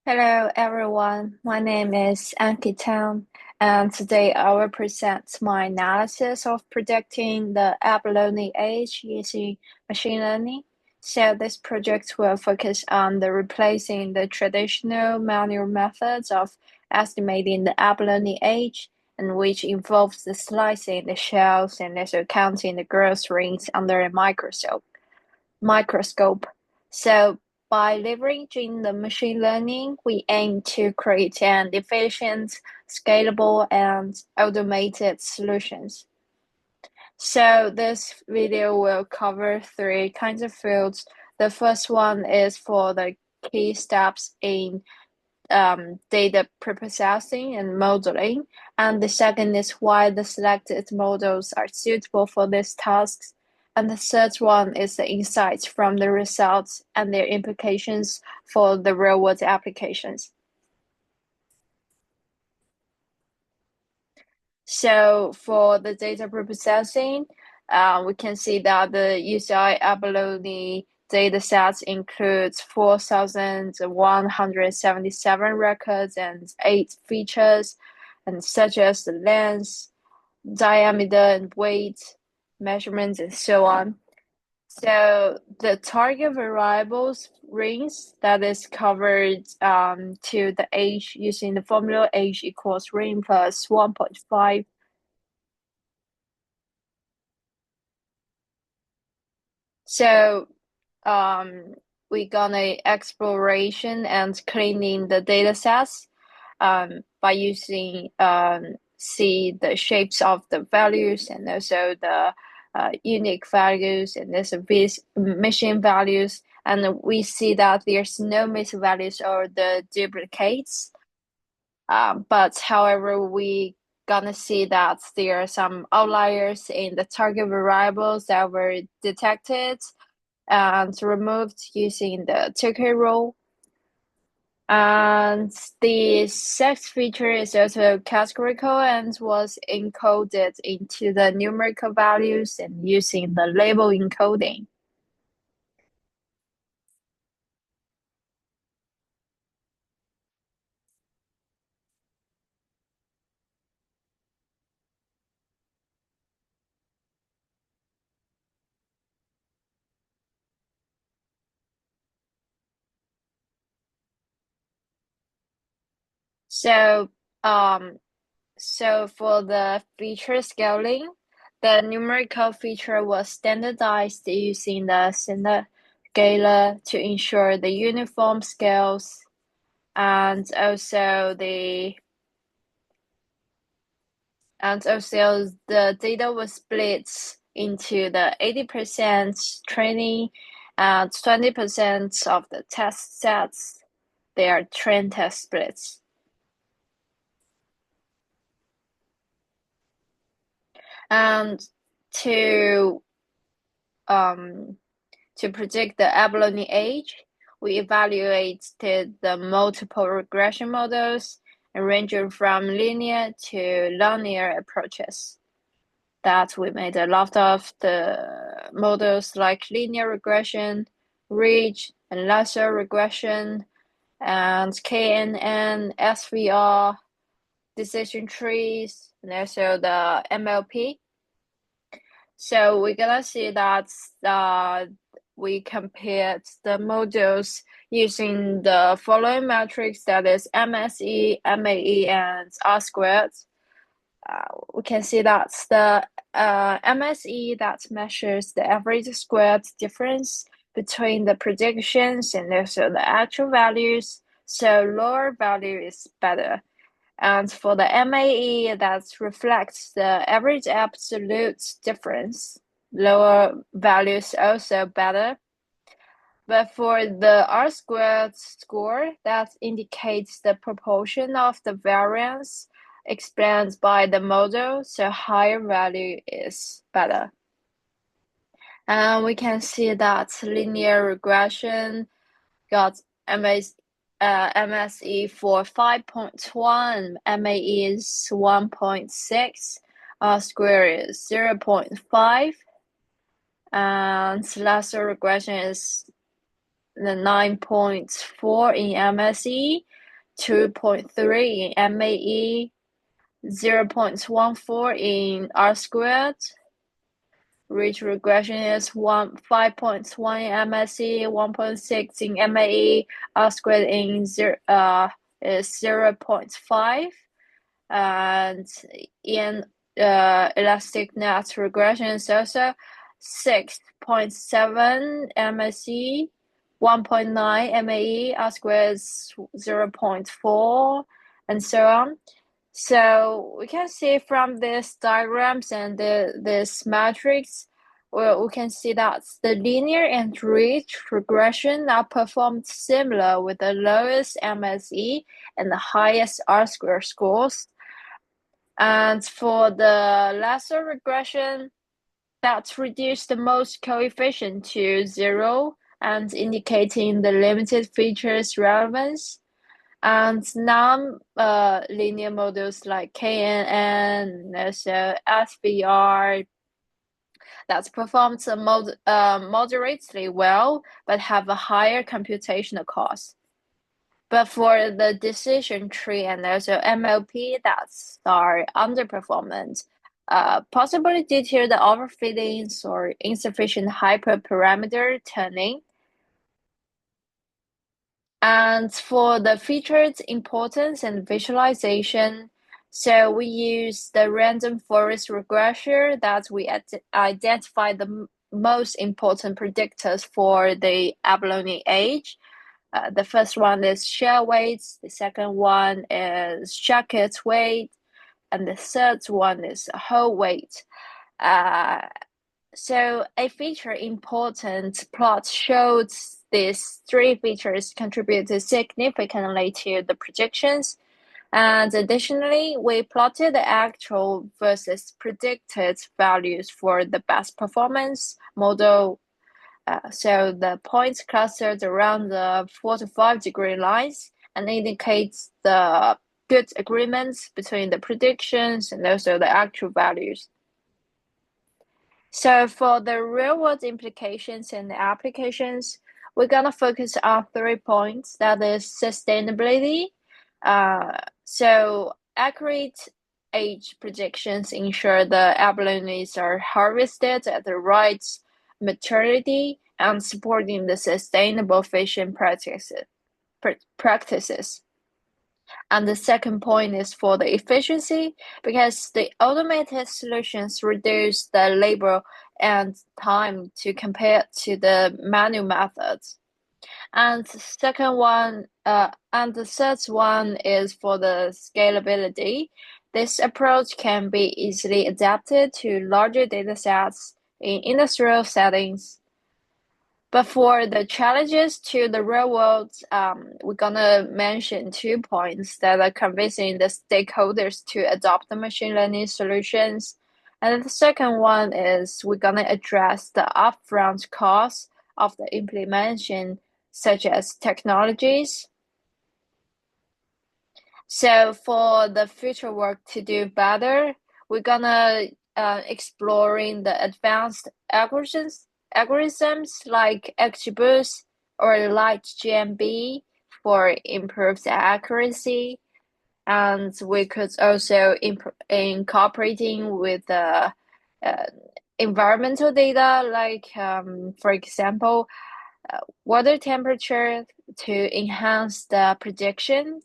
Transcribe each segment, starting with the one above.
Hello everyone, my name is Anki Tan, and today I will present my analysis of predicting the abalone age using machine learning. So this project will focus on the replacing the traditional manual methods of estimating the abalone age, and which involves the slicing the shells and also counting the growth rings under a microscope. So by leveraging the machine learning, we aim to create an efficient, scalable, and automated solutions. So this video will cover three kinds of fields. The first one is for the key steps in data preprocessing and modeling, and the second is why the selected models are suitable for these tasks, and the third one is the insights from the results and their implications for the real-world applications. So for the data preprocessing, we can see that the UCI Abalone dataset includes 4,177 records and 8 features, and such as the length, diameter, and weight, measurements, and so on. So the target variables rings that is covered to the age using the formula age equals ring plus 1.5. So we gonna exploration and cleaning the data sets by using see the shapes of the values and also the unique values and also these machine values, and we see that there's no missing values or the duplicates. But however, we gonna see that there are some outliers in the target variables that were detected and removed using the Tukey rule. And the sex feature is also categorical and was encoded into the numerical values and using the label encoding. So, um, so for the feature scaling, the numerical feature was standardized using the standard scaler to ensure the uniform scales, and also the data was split into the 80% training and 20% of the test sets. They are train test splits. And to um, to predict the abalone age, we evaluated the multiple regression models ranging from linear to linear approaches. That we made a lot of the models like linear regression, ridge and lasso regression, and KNN, SVR, decision trees, and also the MLP. So we're gonna see that we compared the models using the following metrics, that is MSE, MAE, and R squared. We can see that the MSE that measures the average squared difference between the predictions and also the actual values. So lower value is better. And for the MAE, that reflects the average absolute difference. Lower values also better. But for the R squared score, that indicates the proportion of the variance explained by the model, so higher value is better. And we can see that linear regression got MSE for 5.1, MAE is 1.6, R square is 0.5, and lasso regression is the 9.4 in MSE, 2.3 in MAE, 0.14 in R squared. Ridge regression is 5.1 in MSE, 1.6 in MAE, R squared is 0.5. And in elastic net regression is also 6.7 MSE, 1.9 MAE, R squared is 0.4, and so on. So we can see from these diagrams and this matrix, we can see that the linear and ridge regression are performed similar with the lowest MSE and the highest R squared scores. And for the lesser regression, that's reduced the most coefficient to 0 and indicating the limited features relevance. And non-linear models like KNN, also SVR, that's performed moderately well, but have a higher computational cost. But for the decision tree and also MLP, that's are underperformance, possibly due to the overfittings or insufficient hyperparameter tuning. And for the featured importance and visualization, so we use the random forest regression that we identify the most important predictors for the abalone age. The first one is shell weight, the second one is jacket weight, and the third one is whole weight. So a feature important plot shows these three features contributed significantly to the predictions. And additionally, we plotted the actual versus predicted values for the best performance model. So the points clustered around the 4 to 5 degree lines and indicates the good agreements between the predictions and also the actual values. So for the real-world implications and the applications, we're gonna focus on 3 points. That is sustainability. So accurate age predictions ensure the abalones are harvested at the right maturity and supporting the sustainable fishing practices. And the second point is for the efficiency, because the automated solutions reduce the labor and time to compare to the manual methods. And the third one is for the scalability. This approach can be easily adapted to larger data sets in industrial settings. But for the challenges to the real world, we're gonna mention 2 points that are convincing the stakeholders to adopt the machine learning solutions. And the second one is we're gonna address the upfront costs of the implementation, such as technologies. So for the future work to do better, we're gonna exploring the advanced algorithms like XGBoost or LightGMB for improved accuracy, and we could also incorporating with the environmental data, like for example, water temperature to enhance the predictions.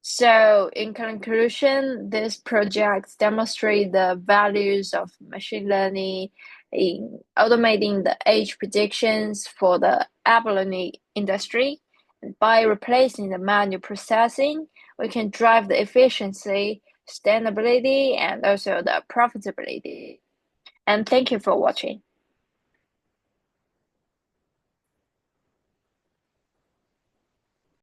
So, in conclusion, these projects demonstrate the values of machine learning in automating the age predictions for the abalone industry. And by replacing the manual processing, we can drive the efficiency, sustainability, and also the profitability. And thank you for watching.